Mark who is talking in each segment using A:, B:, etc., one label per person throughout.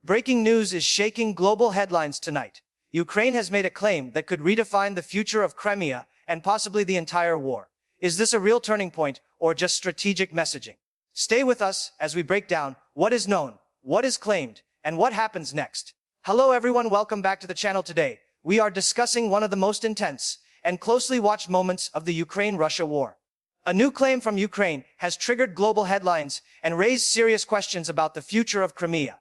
A: Breaking news is shaking global headlines tonight. Ukraine has made a claim that could redefine the future of Crimea and possibly the entire war. Is this a real turning point or just strategic messaging? Stay with us as we break down what is known, what is claimed, and what happens next. Hello everyone, welcome back to the channel today. We are discussing one of the most intense and closely watched moments of the Ukraine-Russia war. A new claim from Ukraine has triggered global headlines and raised serious questions about the future of Crimea.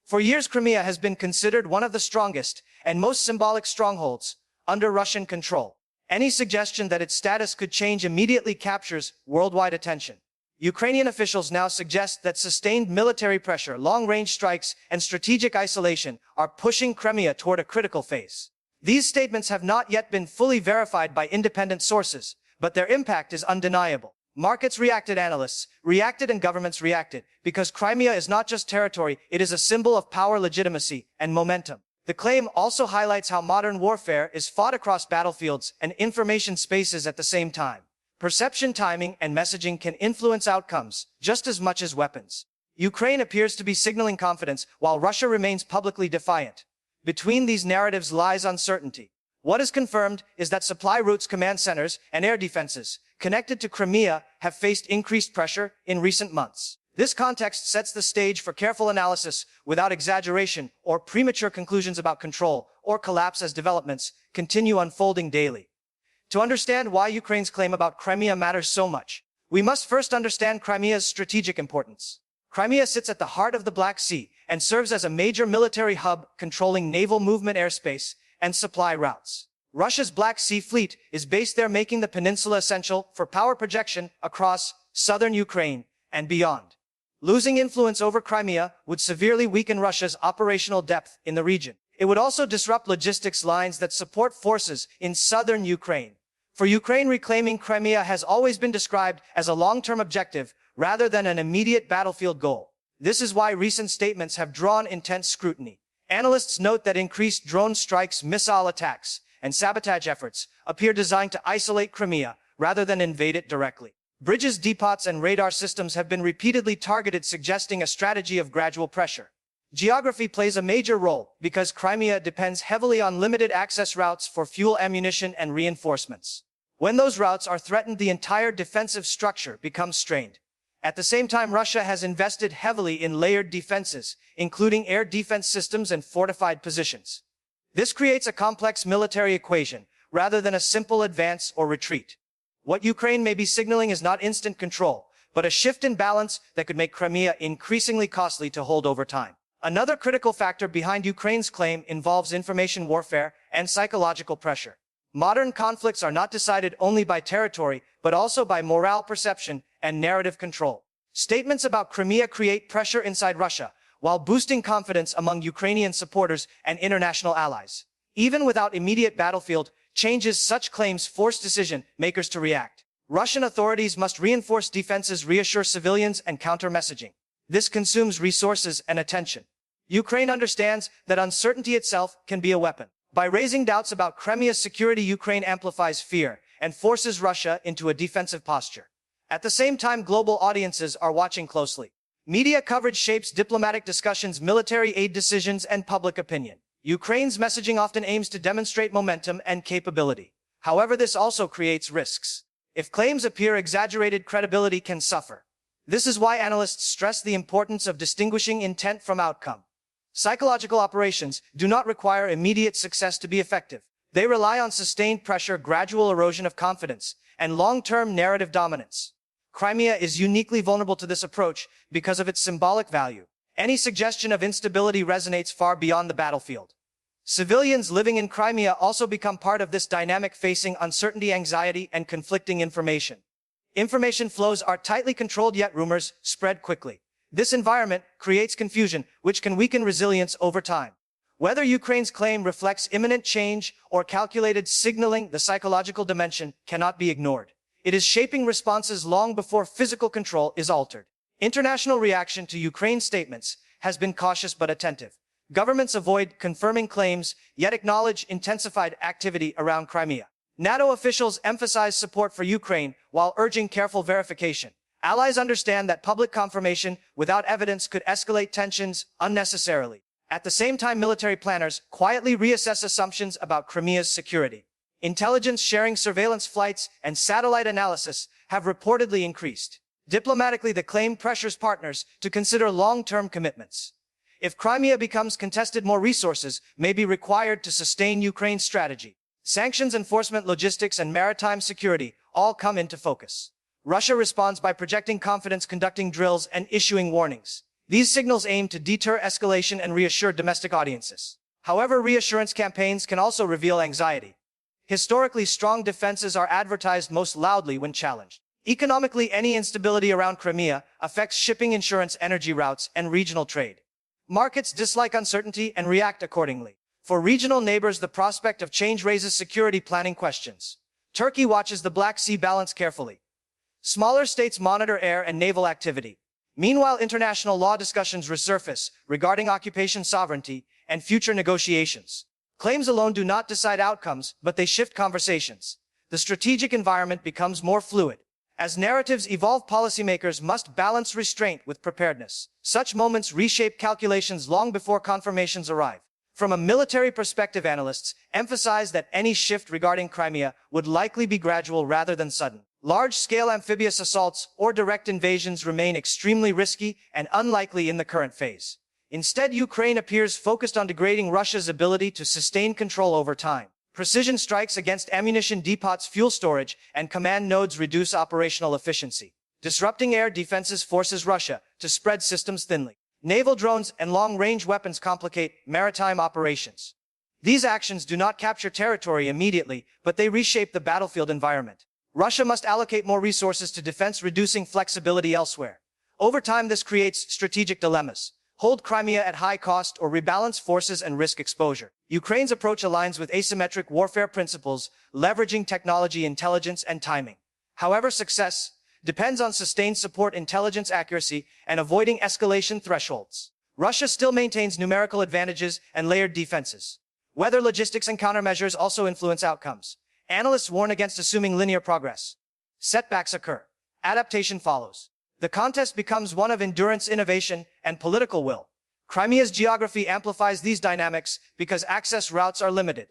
A: For years, Crimea has been considered one of the strongest and most symbolic strongholds under Russian control. Any suggestion that its status could change immediately captures worldwide attention. Ukrainian officials now suggest that sustained military pressure, long-range strikes, and strategic isolation are pushing Crimea toward a critical phase. These statements have not yet been fully verified by independent sources, but their impact is undeniable. Markets reacted, analysts reacted, and governments reacted, because Crimea is not just territory, it is a symbol of power, legitimacy, and momentum. The claim also highlights how modern warfare is fought across battlefields and information spaces at the same time. Perception, timing, and messaging can influence outcomes just as much as weapons. Ukraine appears to be signaling confidence, while Russia remains publicly defiant. Between these narratives lies uncertainty. What is confirmed is that supply routes, command centers, and air defenses connected to Crimea have faced increased pressure in recent months. This context sets the stage for careful analysis without exaggeration or premature conclusions about control or collapse as developments continue unfolding daily. To understand why Ukraine's claim about Crimea matters so much, we must first understand Crimea's strategic importance. Crimea sits at the heart of the Black Sea and serves as a major military hub controlling naval movement, airspace, and supply routes. Russia's Black Sea Fleet is based there, making the peninsula essential for power projection across southern Ukraine and beyond. Losing influence over Crimea would severely weaken Russia's operational depth in the region. It would also disrupt logistics lines that support forces in southern Ukraine. For Ukraine, reclaiming Crimea has always been described as a long-term objective rather than an immediate battlefield goal. This is why recent statements have drawn intense scrutiny. Analysts note that increased drone strikes, missile attacks, and sabotage efforts appear designed to isolate Crimea rather than invade it directly. Bridges, depots, and radar systems have been repeatedly targeted, suggesting a strategy of gradual pressure. Geography plays a major role because Crimea depends heavily on limited access routes for fuel, ammunition, and reinforcements. When those routes are threatened, the entire defensive structure becomes strained. At the same time, Russia has invested heavily in layered defenses, including air defense systems and fortified positions. This creates a complex military equation, rather than a simple advance or retreat. What Ukraine may be signaling is not instant control, but a shift in balance that could make Crimea increasingly costly to hold over time. Another critical factor behind Ukraine's claim involves information warfare and psychological pressure. Modern conflicts are not decided only by territory, but also by morale, perception, and narrative control. Statements about Crimea create pressure inside Russia, while boosting confidence among Ukrainian supporters and international allies. Even without immediate battlefield changes, such claims force decision makers to react. Russian authorities must reinforce defenses, reassure civilians, and counter messaging. This consumes resources and attention. Ukraine understands that uncertainty itself can be a weapon. By raising doubts about Crimea's security, Ukraine amplifies fear and forces Russia into a defensive posture. At the same time, global audiences are watching closely. Media coverage shapes diplomatic discussions, military aid decisions, and public opinion. Ukraine's messaging often aims to demonstrate momentum and capability. However, this also creates risks. If claims appear exaggerated, credibility can suffer. This is why analysts stress the importance of distinguishing intent from outcome. Psychological operations do not require immediate success to be effective. They rely on sustained pressure, gradual erosion of confidence, and long-term narrative dominance. Crimea is uniquely vulnerable to this approach because of its symbolic value. Any suggestion of instability resonates far beyond the battlefield. Civilians living in Crimea also become part of this dynamic, facing uncertainty, anxiety, and conflicting information. Information flows are tightly controlled, yet rumors spread quickly. This environment creates confusion, which can weaken resilience over time. Whether Ukraine's claim reflects imminent change or calculated signaling, the psychological dimension cannot be ignored. It is shaping responses long before physical control is altered. International reaction to Ukraine's statements has been cautious but attentive. Governments avoid confirming claims, yet acknowledge intensified activity around Crimea. NATO officials emphasize support for Ukraine while urging careful verification. Allies understand that public confirmation without evidence could escalate tensions unnecessarily. At the same time, military planners quietly reassess assumptions about Crimea's security. Intelligence sharing, surveillance flights, and satellite analysis have reportedly increased. Diplomatically, the claim pressures partners to consider long-term commitments. If Crimea becomes contested, more resources may be required to sustain Ukraine's strategy. Sanctions enforcement, logistics, and maritime security all come into focus. Russia responds by projecting confidence, conducting drills, and issuing warnings. These signals aim to deter escalation and reassure domestic audiences. However, reassurance campaigns can also reveal anxiety. Historically, strong defenses are advertised most loudly when challenged. Economically, any instability around Crimea affects shipping, insurance, energy routes, and regional trade. Markets dislike uncertainty and react accordingly. For regional neighbors, the prospect of change raises security planning questions. Turkey watches the Black Sea balance carefully. Smaller states monitor air and naval activity. Meanwhile, international law discussions resurface regarding occupation sovereignty and future negotiations. Claims alone do not decide outcomes, but they shift conversations. The strategic environment becomes more fluid. As narratives evolve, policymakers must balance restraint with preparedness. Such moments reshape calculations long before confirmations arrive. From a military perspective, analysts emphasize that any shift regarding Crimea would likely be gradual rather than sudden. Large-scale amphibious assaults or direct invasions remain extremely risky and unlikely in the current phase. Instead, Ukraine appears focused on degrading Russia's ability to sustain control over time. Precision strikes against ammunition depots, fuel storage, and command nodes reduce operational efficiency. Disrupting air defenses forces Russia to spread systems thinly. Naval drones and long-range weapons complicate maritime operations. These actions do not capture territory immediately, but they reshape the battlefield environment. Russia must allocate more resources to defense, reducing flexibility elsewhere. Over time, this creates strategic dilemmas. Hold Crimea at high cost or rebalance forces and risk exposure. Ukraine's approach aligns with asymmetric warfare principles, leveraging technology, intelligence, and timing. However, success depends on sustained support, intelligence accuracy, and avoiding escalation thresholds. Russia still maintains numerical advantages and layered defenses. Weather, logistics, and countermeasures also influence outcomes. Analysts warn against assuming linear progress. Setbacks occur. Adaptation follows. The contest becomes one of endurance, innovation, and political will. Crimea's geography amplifies these dynamics because access routes are limited.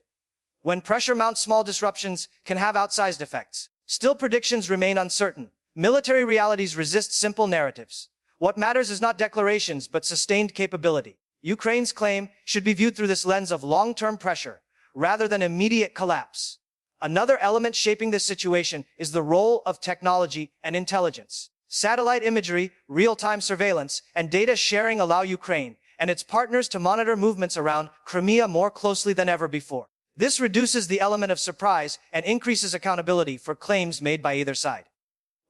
A: When pressure mounts, small disruptions can have outsized effects. Still, predictions remain uncertain. Military realities resist simple narratives. What matters is not declarations, but sustained capability. Ukraine's claim should be viewed through this lens of long-term pressure, rather than immediate collapse. Another element shaping this situation is the role of technology and intelligence. Satellite imagery, real-time surveillance, and data sharing allow Ukraine and its partners to monitor movements around Crimea more closely than ever before. This reduces the element of surprise and increases accountability for claims made by either side.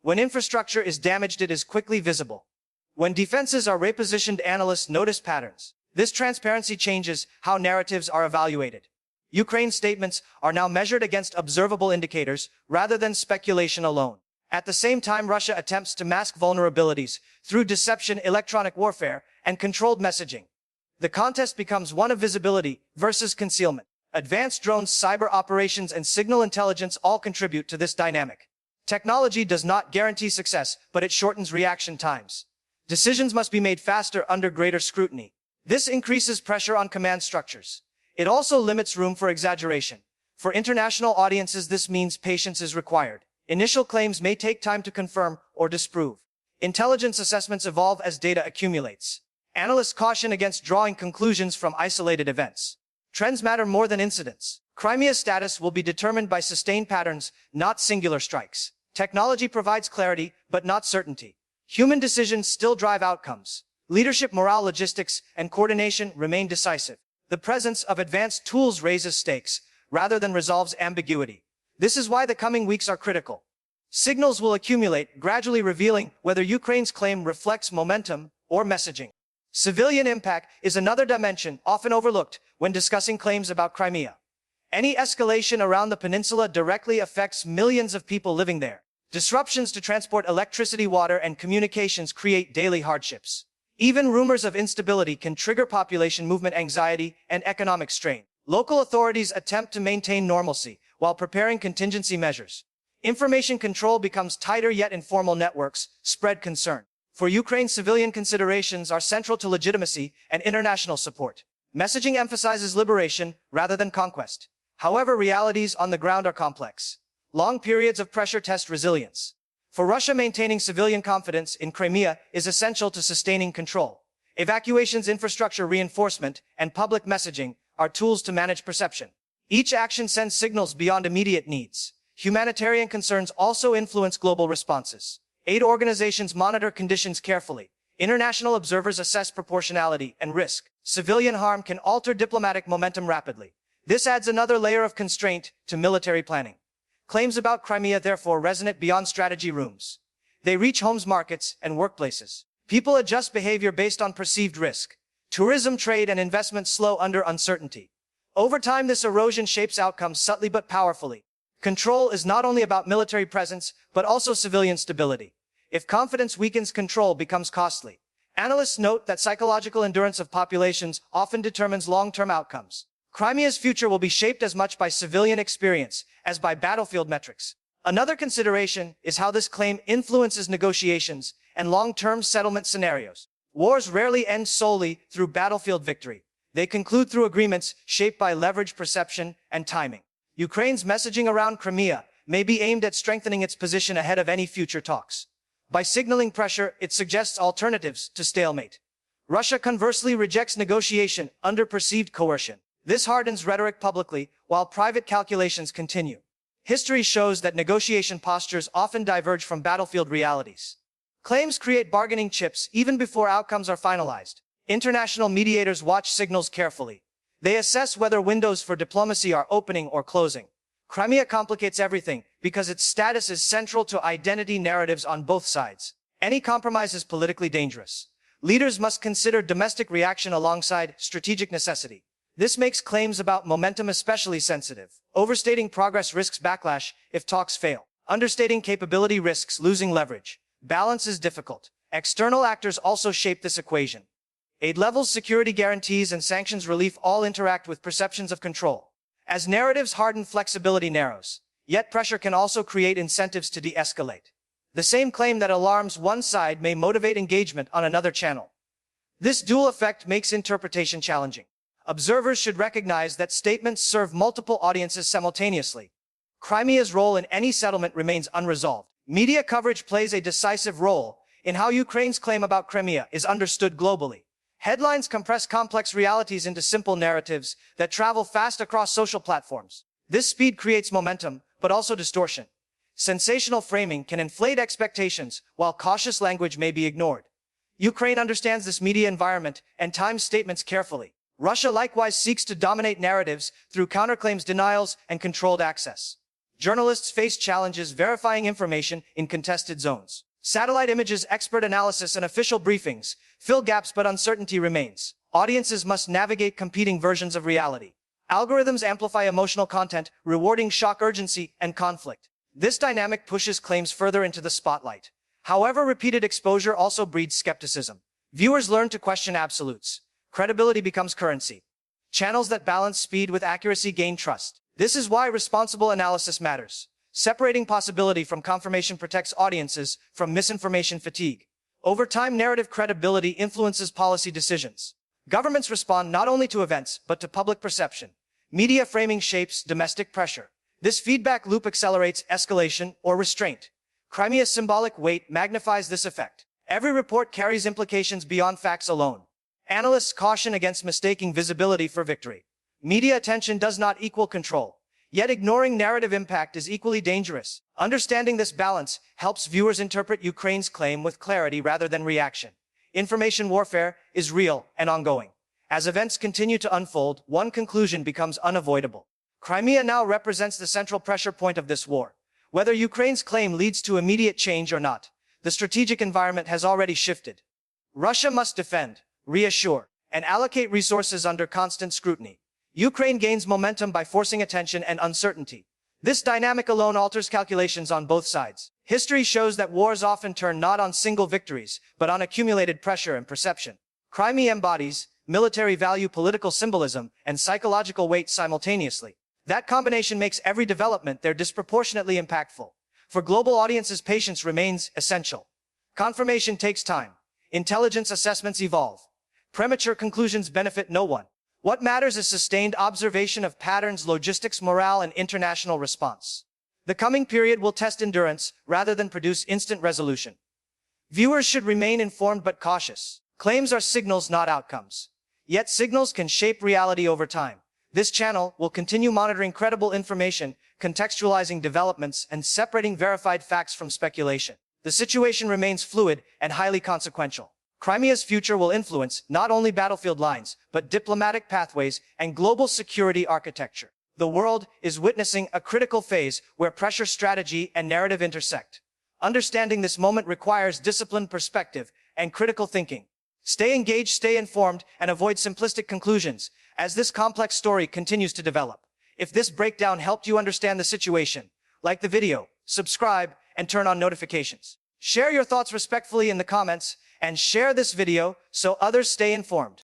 A: When infrastructure is damaged, it is quickly visible. When defenses are repositioned, analysts notice patterns. This transparency changes how narratives are evaluated. Ukraine's statements are now measured against observable indicators rather than speculation alone. At the same time, Russia attempts to mask vulnerabilities through deception, electronic warfare, and controlled messaging. The contest becomes one of visibility versus concealment. Advanced drones, cyber operations, and signal intelligence all contribute to this dynamic. Technology does not guarantee success, but it shortens reaction times. Decisions must be made faster under greater scrutiny. This increases pressure on command structures. It also limits room for exaggeration. For international audiences, this means patience is required. Initial claims may take time to confirm or disprove. Intelligence assessments evolve as data accumulates. Analysts caution against drawing conclusions from isolated events. Trends matter more than incidents. Crimea's status will be determined by sustained patterns, not singular strikes. Technology provides clarity, but not certainty. Human decisions still drive outcomes. Leadership, morale, logistics, and coordination remain decisive. The presence of advanced tools raises stakes, rather than resolves ambiguity. This is why the coming weeks are critical. Signals will accumulate, gradually revealing whether Ukraine's claim reflects momentum or messaging. Civilian impact is another dimension often overlooked when discussing claims about Crimea. Any escalation around the peninsula directly affects millions of people living there. Disruptions to transport electricity, water, and communications create daily hardships. Even rumors of instability can trigger population movement anxiety and economic strain. Local authorities attempt to maintain normalcy while preparing contingency measures. Information control becomes tighter, yet informal networks spread concern. For Ukraine, civilian considerations are central to legitimacy and international support. Messaging emphasizes liberation rather than conquest. However, realities on the ground are complex. Long periods of pressure test resilience. For Russia, maintaining civilian confidence in Crimea is essential to sustaining control. Evacuations, infrastructure reinforcement, and public messaging are tools to manage perception. Each action sends signals beyond immediate needs. Humanitarian concerns also influence global responses. Aid organizations monitor conditions carefully. International observers assess proportionality and risk. Civilian harm can alter diplomatic momentum rapidly. This adds another layer of constraint to military planning. Claims about Crimea therefore resonate beyond strategy rooms. They reach homes, markets, and workplaces. People adjust behavior based on perceived risk. Tourism, trade, and investment slow under uncertainty. Over time, this erosion shapes outcomes subtly but powerfully. Control is not only about military presence, but also civilian stability. If confidence weakens, control becomes costly. Analysts note that psychological endurance of populations often determines long-term outcomes. Crimea's future will be shaped as much by civilian experience as by battlefield metrics. Another consideration is how this claim influences negotiations and long-term settlement scenarios. Wars rarely end solely through battlefield victory. They conclude through agreements shaped by leverage, perception, and timing. Ukraine's messaging around Crimea may be aimed at strengthening its position ahead of any future talks. By signaling pressure, it suggests alternatives to stalemate. Russia conversely rejects negotiation under perceived coercion. This hardens rhetoric publicly, while private calculations continue. History shows that negotiation postures often diverge from battlefield realities. Claims create bargaining chips even before outcomes are finalized. International mediators watch signals carefully. They assess whether windows for diplomacy are opening or closing. Crimea complicates everything because its status is central to identity narratives on both sides. Any compromise is politically dangerous. Leaders must consider domestic reaction alongside strategic necessity. This makes claims about momentum especially sensitive. Overstating progress risks backlash if talks fail. Understating capability risks losing leverage. Balance is difficult. External actors also shape this equation. Aid levels, security guarantees, and sanctions relief all interact with perceptions of control. As narratives harden, flexibility narrows. Yet pressure can also create incentives to de-escalate. The same claim that alarms one side may motivate engagement on another channel. This dual effect makes interpretation challenging. Observers should recognize that statements serve multiple audiences simultaneously. Crimea's role in any settlement remains unresolved. Media coverage plays a decisive role in how Ukraine's claim about Crimea is understood globally. Headlines compress complex realities into simple narratives that travel fast across social platforms. This speed creates momentum, but also distortion. Sensational framing can inflate expectations, while cautious language may be ignored. Ukraine understands this media environment and times statements carefully. Russia likewise seeks to dominate narratives through counterclaims, denials, and controlled access. Journalists face challenges verifying information in contested zones. Satellite images, expert analysis, and official briefings fill gaps, but uncertainty remains. Audiences must navigate competing versions of reality. Algorithms amplify emotional content, rewarding shock, urgency, and conflict. This dynamic pushes claims further into the spotlight. However, repeated exposure also breeds skepticism. Viewers learn to question absolutes. Credibility becomes currency. Channels that balance speed with accuracy gain trust. This is why responsible analysis matters. Separating possibility from confirmation protects audiences from misinformation fatigue. Over time, narrative credibility influences policy decisions. Governments respond not only to events, but to public perception. Media framing shapes domestic pressure. This feedback loop accelerates escalation or restraint. Crimea's symbolic weight magnifies this effect. Every report carries implications beyond facts alone. Analysts caution against mistaking visibility for victory. Media attention does not equal control. Yet ignoring narrative impact is equally dangerous. Understanding this balance helps viewers interpret Ukraine's claim with clarity rather than reaction. Information warfare is real and ongoing. As events continue to unfold, one conclusion becomes unavoidable. Crimea now represents the central pressure point of this war. Whether Ukraine's claim leads to immediate change or not, the strategic environment has already shifted. Russia must defend, reassure, and allocate resources under constant scrutiny. Ukraine gains momentum by forcing attention and uncertainty. This dynamic alone alters calculations on both sides. History shows that wars often turn not on single victories, but on accumulated pressure and perception. Crimea embodies military value, political symbolism, and psychological weight simultaneously. That combination makes every development there disproportionately impactful. For global audiences, patience remains essential. Confirmation takes time. Intelligence assessments evolve. Premature conclusions benefit no one. What matters is sustained observation of patterns, logistics, morale, and international response. The coming period will test endurance rather than produce instant resolution. Viewers should remain informed but cautious. Claims are signals, not outcomes. Yet signals can shape reality over time. This channel will continue monitoring credible information, contextualizing developments, and separating verified facts from speculation. The situation remains fluid and highly consequential. Crimea's future will influence not only battlefield lines, but diplomatic pathways and global security architecture. The world is witnessing a critical phase where pressure, strategy, and narrative intersect. Understanding this moment requires disciplined perspective and critical thinking. Stay engaged, stay informed, and avoid simplistic conclusions as this complex story continues to develop. If this breakdown helped you understand the situation, like the video, subscribe, and turn on notifications. Share your thoughts respectfully in the comments, and share this video so others stay informed.